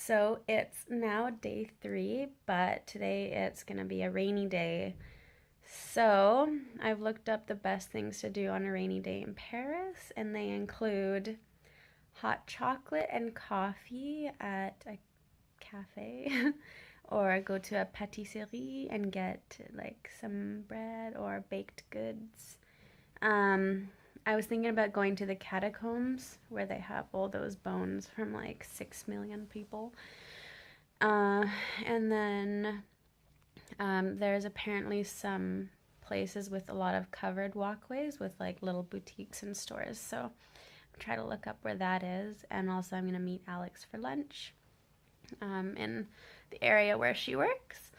So it's now day 3, but today it's gonna be a rainy day. So I've looked up the best things to do on a rainy day in Paris, and they include hot chocolate and coffee at a cafe, or go to a patisserie and get like some bread or baked goods. I was thinking about going to the catacombs where they have all those bones from like 6 million people. And then there's apparently some places with a lot of covered walkways with like little boutiques and stores. So I'll try to look up where that is. And also I'm going to meet Alex for lunch in the area where she works.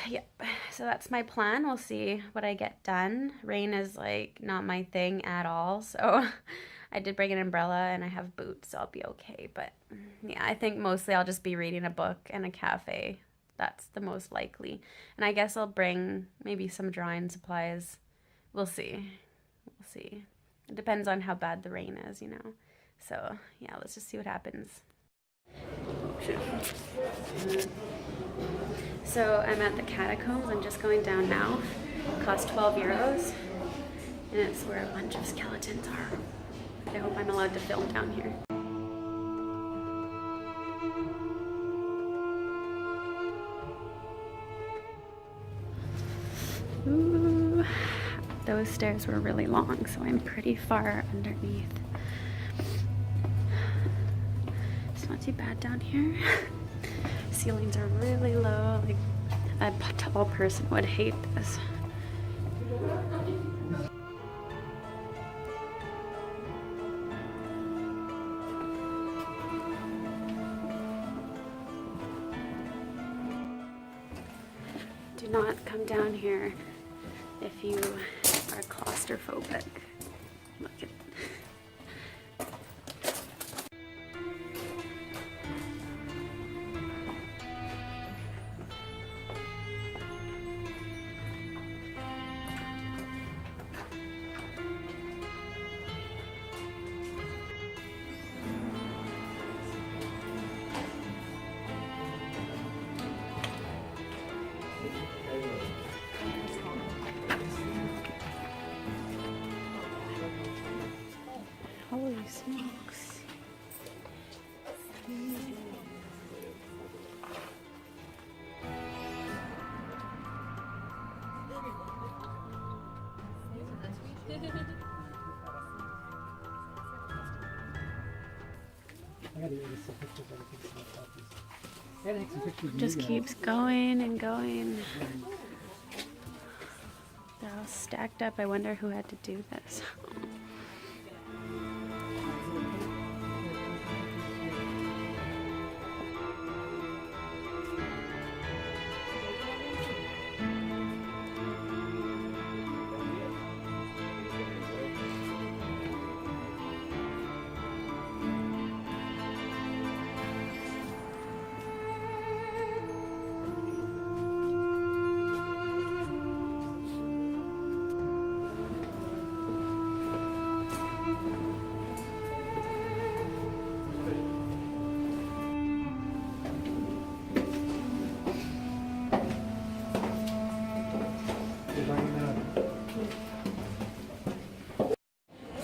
Yep, so that's my plan. We'll see what I get done. Rain is like not my thing at all, so I did bring an umbrella and I have boots, so I'll be okay. But yeah, I think mostly I'll just be reading a book in a cafe. That's the most likely. And I guess I'll bring maybe some drawing supplies. We'll see. We'll see. It depends on how bad the rain is, you know. So yeah, let's just see what happens. So I'm at the catacombs. I'm just going down now. It costs 12 euros. And it's where a bunch of skeletons are. I hope I'm allowed to film down here. Ooh, those stairs were really long, so I'm pretty far underneath. It's not too bad down here. Ceilings are really low. Like a tall person would hate this. Do not come down here if you are claustrophobic. Look at holy smokes. Just keeps going and going. They're all stacked up. I wonder who had to do this.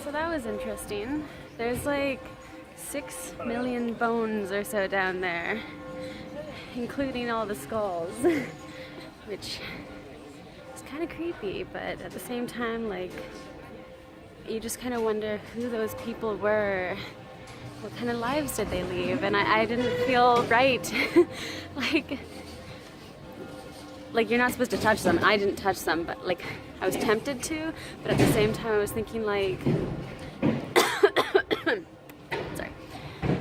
So that was interesting. There's like 6 million bones or so down there, including all the skulls, which is kind of creepy, but at the same time, like, you just kind of wonder who those people were. What kind of lives did they lead? And I didn't feel right. like you're not supposed to touch them. I didn't touch them, but like I was tempted to, but at the same time I was thinking like sorry.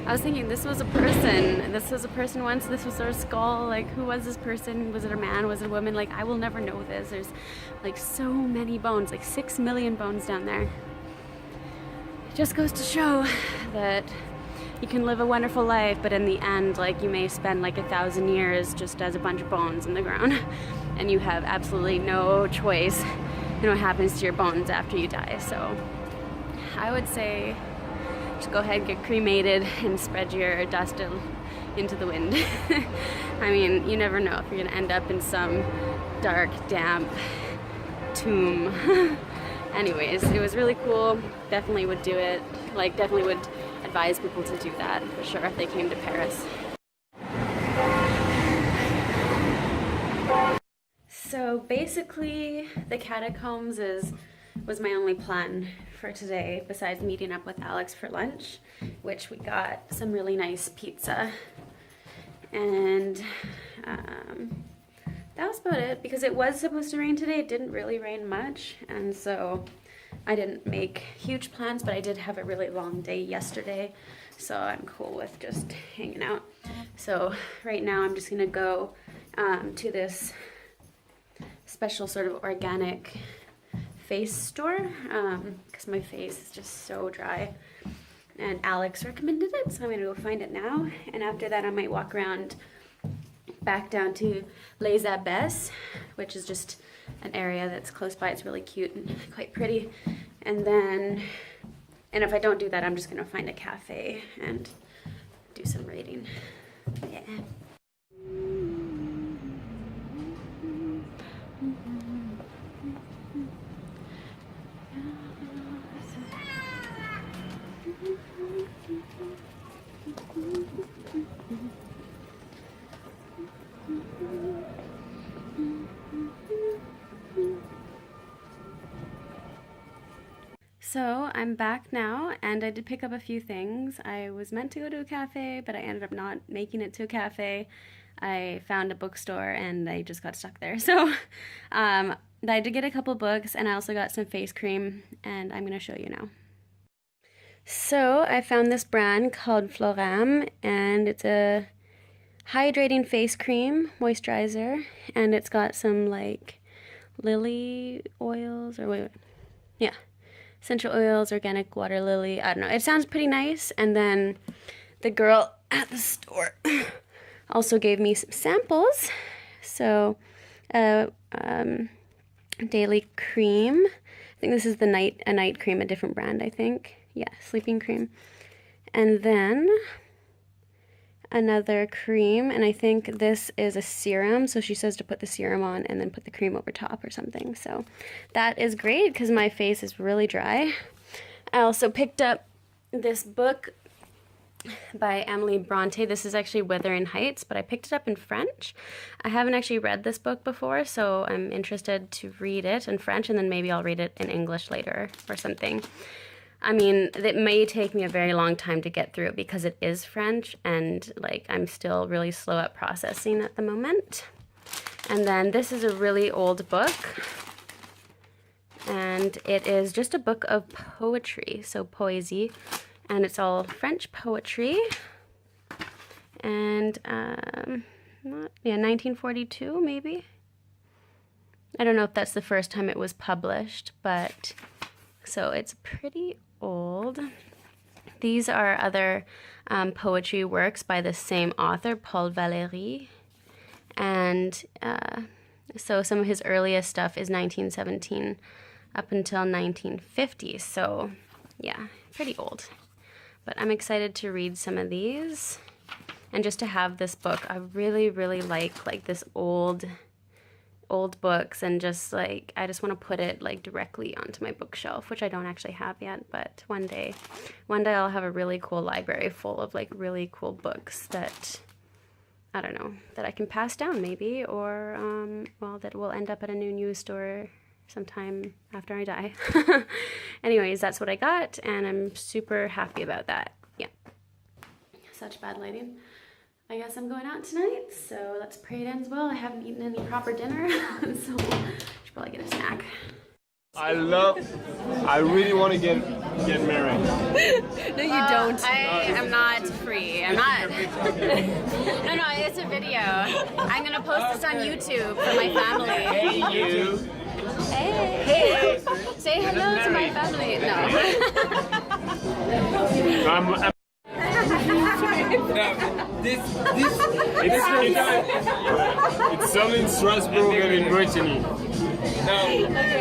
I was thinking this was a person once, this was their skull, like who was this person? Was it a man? Was it a woman? Like I will never know this. There's like so many bones, like 6 million bones down there. It just goes to show that you can live a wonderful life, but in the end, like, you may spend like 1,000 years just as a bunch of bones in the ground, and you have absolutely no choice in what happens to your bones after you die. So I would say just go ahead, get cremated, and spread your dust into the wind. I mean, you never know if you're gonna end up in some dark, damp tomb. Anyways, it was really cool. Definitely would do it. Like, definitely would advise people to do that for sure if they came to Paris. So basically, the catacombs was my only plan for today, besides meeting up with Alex for lunch, which we got some really nice pizza. And that was about it, because it was supposed to rain today. It didn't really rain much, and so I didn't make huge plans, but I did have a really long day yesterday, so I'm cool with just hanging out. So right now I'm just gonna go to this special sort of organic face store, because my face is just so dry, and Alex recommended it, so I'm gonna go find it now. And after that I might walk around back down to Les Abbesses, which is just an area that's close by. It's really cute and quite pretty. And if I don't do that, I'm just gonna find a cafe and do some reading. Yeah. So I'm back now, and I did pick up a few things. I was meant to go to a cafe, but I ended up not making it to a cafe. I found a bookstore and I just got stuck there. So I did get a couple books, and I also got some face cream, and I'm going to show you now. So I found this brand called Floram, and it's a hydrating face cream moisturizer, and it's got some like lily oils, or yeah, essential oils, organic water lily, I don't know. It sounds pretty nice. And then the girl at the store also gave me some samples. So daily cream. I think this is a night cream, a different brand, I think. Yeah, sleeping cream. And then another cream, and I think this is a serum, so she says to put the serum on and then put the cream over top or something. So that is great because my face is really dry. I also picked up this book by Emily Bronte. This is actually Wuthering Heights, but I picked it up in French. I haven't actually read this book before, so I'm interested to read it in French, and then maybe I'll read it in English later or something. I mean, it may take me a very long time to get through it because it is French, and like I'm still really slow at processing at the moment. And then this is a really old book, and it is just a book of poetry, so poésie, and it's all French poetry. And 1942 maybe. I don't know if that's the first time it was published, but so it's pretty old. These are other poetry works by the same author, Paul Valéry, and so some of his earliest stuff is 1917 up until 1950, so yeah, pretty old. But I'm excited to read some of these, and just to have this book. I really, really like this old books, and just like I just want to put it like directly onto my bookshelf, which I don't actually have yet, but one day I'll have a really cool library full of like really cool books that I don't know, that I can pass down maybe, or well, that will end up at a new news store sometime after I die. Anyways, that's what I got, and I'm super happy about that. Yeah, such bad lighting. I guess I'm going out tonight, so let's pray it ends well. I haven't eaten any proper dinner, so I should probably get a snack. I really want to get married. No, you don't. I am not free. I'm not. No, it's a video. I'm going to post this on YouTube for my family. Hey, you. Hey. Say hello to my family. No. It's some in Strasbourg and in Brittany. No,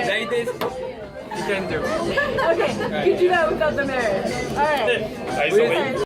like this, you can do. Okay, you do that without the marriage. All right. isolate.